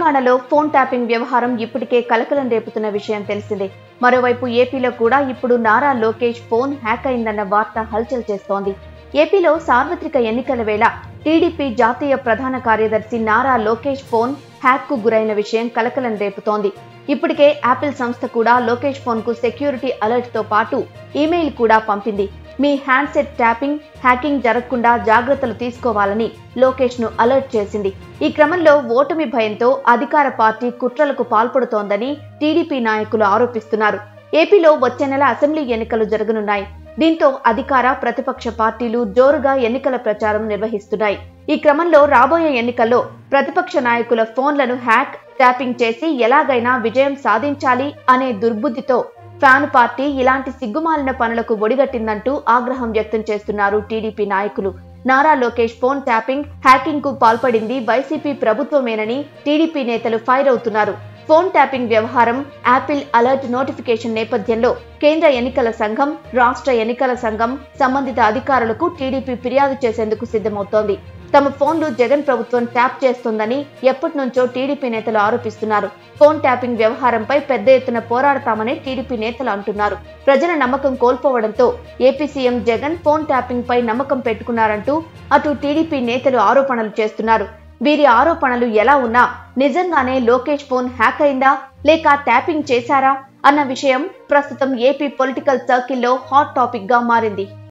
తెలంగాణలో phone tapping వ్యవహారం ఇప్పటికే కలకలం రేపుతున్న విషయం తెలిసిందే. మరోవైపు ఏపీలో కూడా ఇప్పుడు నారా లోకేష్ ఫోన్ హ్యాక్ అయిందన్న వార్త హల్చల్ చేస్తోంది. ఏపీలో సార్వత్రిక ఎన్నికల వేళ టీడీపీ జాతీయ ప్రధాన కార్యదర్శి నారా లోకేష్ ఫోన్ హ్యాక్ కు గురైన విషయం కలకలం రేపుతోంది. ఇప్పటికే యాపిల్ సంస్థ కూడా లోకేష్ ఫోన్ కు సెక్యూరిటీ అలర్ట్ తో పాటు ఈమెయిల్ కూడా పంపింది. మీ హ్యాండ్సెట్ ట్యాపింగ్, హ్యాకింగ్ జరగకుండా జాగ్రత్తలు తీసుకోవాలని లోకేష్ ను అలర్ట్ చేసింది. ఈ క్రమంలో ఓటమి భయంతో అధికార పార్టీ కుట్రలకు పాల్పడుతోందని టీడీపీ నాయకులు ఆరోపిస్తున్నారు. ఏపీలో వచ్చే నెల అసెంబ్లీ ఎన్నికలు జరగనున్నాయి. దీంతో అధికార, ప్రతిపక్ష పార్టీలు జోరుగా ఎన్నికల ప్రచారం నిర్వహిస్తున్నాయి. ఈ క్రమంలో రాబోయే ఎన్నికల్లో ప్రతిపక్ష నాయకుల ఫోన్లను హ్యాక్, ట్యాపింగ్ చేసి ఎలాగైనా విజయం సాధించాలి అనే దుర్బుద్ధితో ఫ్యాన్ పార్టీ ఇలాంటి సిగ్గుమాలిన పనులకు ఒడిగట్టిందంటూ ఆగ్రహం వ్యక్తం చేస్తున్నారు టీడీపీ నాయకులు. Nara Lokesh phone tapping, hacking కు పాల్పడింది వైసీపీ ప్రభుత్వమేనని టీడీపీ నేతలు ఫైర్ అవుతున్నారు. ఫోన్ ట్యాపింగ్ వ్యవహారం, యాపిల్ అలర్ట్ నోటిఫికేషన్ నేపథ్యంలో కేంద్ర ఎన్నికల సంఘం, రాష్ట్ర ఎన్నికల సంఘం సంబంధిత అధికారులకు టీడీపీ ఫిర్యాదు చేసేందుకు సిద్ధమవుతోంది. తమ ఫోన్లు జగన్ ప్రభుత్వం ట్యాప్ చేస్తోందని ఎప్పటి నుంచో టీడీపీ నేతలు ఆరోపిస్తున్నారు. ఫోన్ ట్యాపింగ్ వ్యవహారంపై పెద్ద ఎత్తున పోరాడతామని టీడీపీ నేతలు అంటున్నారు. ప్రజల నమ్మకం కోల్పోవడంతో AP CM Jagan phone tapping పై నమ్మకం పెట్టుకున్నారంటూ అటు టీడీపీ నేతలు ఆరోపణలు చేస్తున్నారు. వీరి ఆరోపణలు ఎలా ఉన్నా నిజంగానే లోకేష్ ఫోన్ హ్యాక్ అయిందా లేక ట్యాపింగ్ చేశారా అన్న విషయం ప్రస్తుతం ఏపీ పొలిటికల్ సర్కిల్లో హాట్ టాపిక్ గా మారింది.